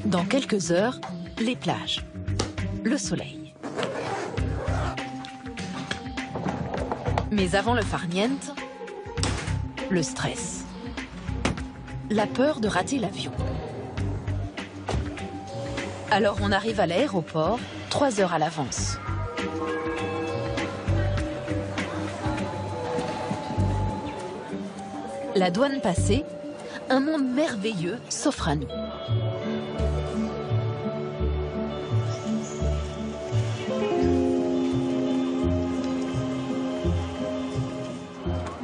Dans quelques heures, les plages, le soleil. Mais avant le farniente, le stress. La peur de rater l'avion. Alors on arrive à l'aéroport 3 heures à l'avance. La douane passée, un monde merveilleux s'offre à nous.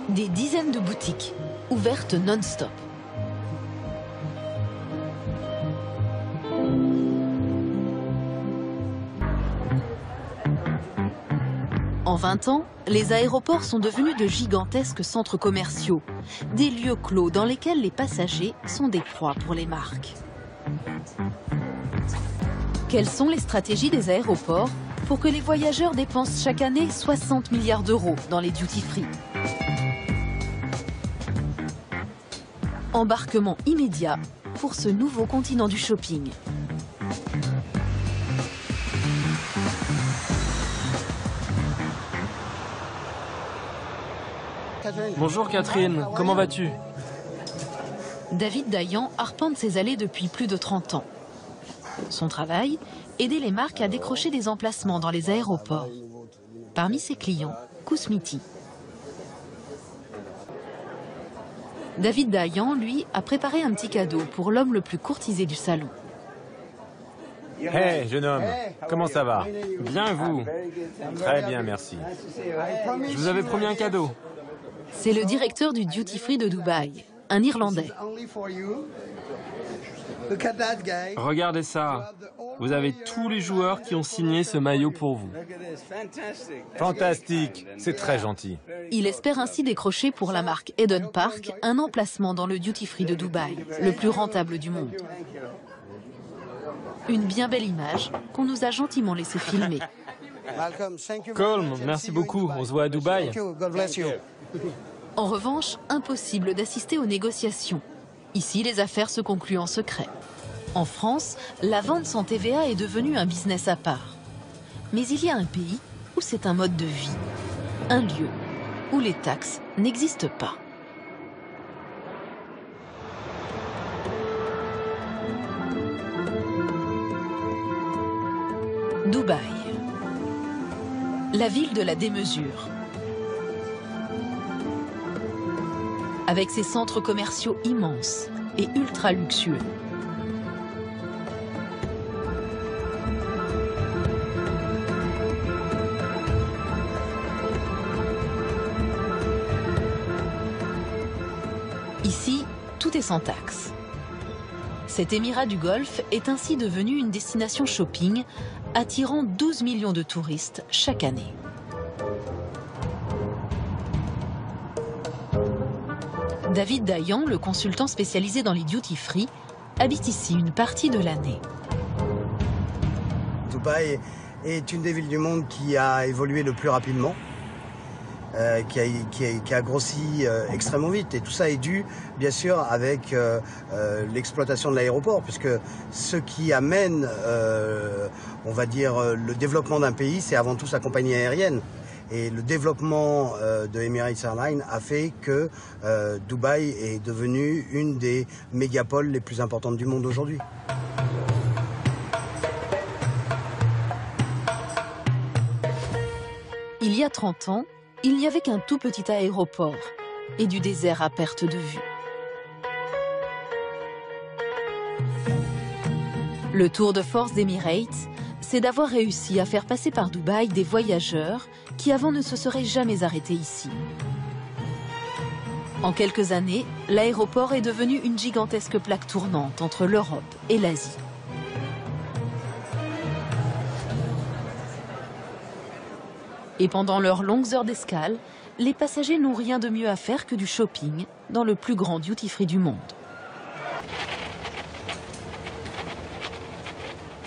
Des dizaines de boutiques, ouvertes non-stop. En 20 ans, les aéroports sont devenus de gigantesques centres commerciaux, des lieux clos dans lesquels les passagers sont des proies pour les marques. Quelles sont les stratégies des aéroports pour que les voyageurs dépensent chaque année 60 milliards d'euros dans les duty-free? Embarquement immédiat pour ce nouveau continent du shopping. Bonjour Catherine, comment vas-tu? David Dayan arpente ces allées depuis plus de 30 ans. Son travail, aider les marques à décrocher des emplacements dans les aéroports. Parmi ses clients, Kousmiti. David Dayan, lui, a préparé un petit cadeau pour l'homme le plus courtisé du salon. Hey, jeune homme, comment ça va? Bien et vous? Très bien, merci. Je vous avais promis un cadeau. C'est le directeur du duty-free de Dubaï, un Irlandais. Regardez ça. Vous avez tous les joueurs qui ont signé ce maillot pour vous. Fantastique, c'est très gentil. Il espère ainsi décrocher pour la marque Eden Park un emplacement dans le duty-free de Dubaï, le plus rentable du monde. Une bien belle image qu'on nous a gentiment laissé filmer. Colm, merci beaucoup. On se voit à Dubaï. En revanche, impossible d'assister aux négociations. Ici, les affaires se concluent en secret. En France, la vente sans TVA est devenue un business à part. Mais il y a un pays où c'est un mode de vie, un lieu où les taxes n'existent pas. Dubaï, la ville de la démesure. Avec ses centres commerciaux immenses et ultra luxueux. Ici, tout est sans taxe. Cet émirat du Golfe est ainsi devenu une destination shopping attirant 12 millions de touristes chaque année. David Dayan, le consultant spécialisé dans les duty-free, habite ici une partie de l'année. Dubaï est une des villes du monde qui a évolué le plus rapidement, qui a grossi extrêmement vite. Et tout ça est dû, bien sûr, avec l'exploitation de l'aéroport, puisque ce qui amène, on va dire, le développement d'un pays, c'est avant tout sa compagnie aérienne. Et le développement de Emirates Airlines a fait que Dubaï est devenue une des mégapoles les plus importantes du monde aujourd'hui. Il y a 30 ans, il n'y avait qu'un tout petit aéroport et du désert à perte de vue. Le tour de force d'Emirates, c'est d'avoir réussi à faire passer par Dubaï des voyageurs qui avant ne se seraient jamais arrêtés ici. En quelques années, l'aéroport est devenu une gigantesque plaque tournante entre l'Europe et l'Asie. Et pendant leurs longues heures d'escale, les passagers n'ont rien de mieux à faire que du shopping dans le plus grand duty-free du monde.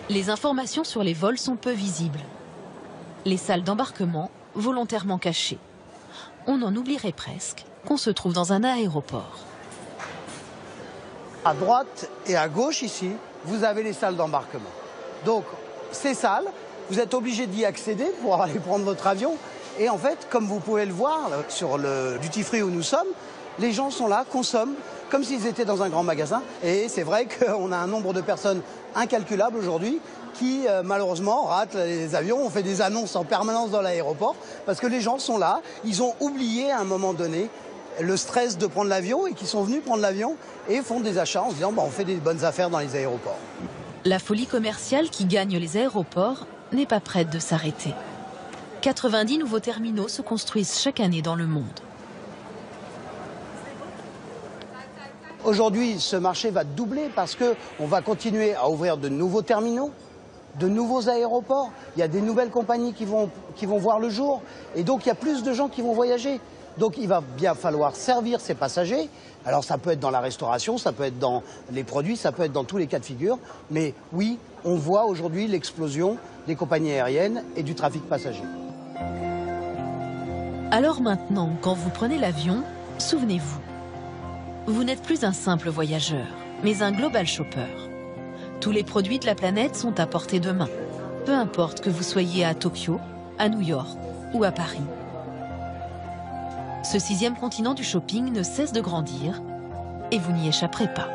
Les informations sur les vols sont peu visibles. Les salles d'embarquement volontairement cachées. On en oublierait presque qu'on se trouve dans un aéroport. À droite et à gauche ici, vous avez les salles d'embarquement. Donc ces salles, vous êtes obligé d'y accéder pour aller prendre votre avion. Et en fait, comme vous pouvez le voir sur le duty-free où nous sommes, les gens sont là, consomment, comme s'ils étaient dans un grand magasin. Et c'est vrai qu'on a un nombre de personnes incalculable aujourd'hui qui, malheureusement, ratent les avions. On fait des annonces en permanence dans l'aéroport parce que les gens sont là. Ils ont oublié à un moment donné le stress de prendre l'avion et qui sont venus prendre l'avion et font des achats en se disant on fait des bonnes affaires dans les aéroports. La folie commerciale qui gagne les aéroports n'est pas prête de s'arrêter. 90 nouveaux terminaux se construisent chaque année dans le monde. Aujourd'hui, ce marché va doubler parce qu'on va continuer à ouvrir de nouveaux terminaux, de nouveaux aéroports. Il y a des nouvelles compagnies qui vont voir le jour. Et donc, il y a plus de gens qui vont voyager. Donc, il va bien falloir servir ces passagers. Alors, ça peut être dans la restauration, ça peut être dans les produits, ça peut être dans tous les cas de figure. Mais oui, on voit aujourd'hui l'explosion des compagnies aériennes et du trafic passager. Alors maintenant, quand vous prenez l'avion, souvenez-vous, vous n'êtes plus un simple voyageur, mais un global shopper. Tous les produits de la planète sont à portée de main, peu importe que vous soyez à Tokyo, à New York ou à Paris. Ce 6e continent du shopping ne cesse de grandir et vous n'y échapperez pas.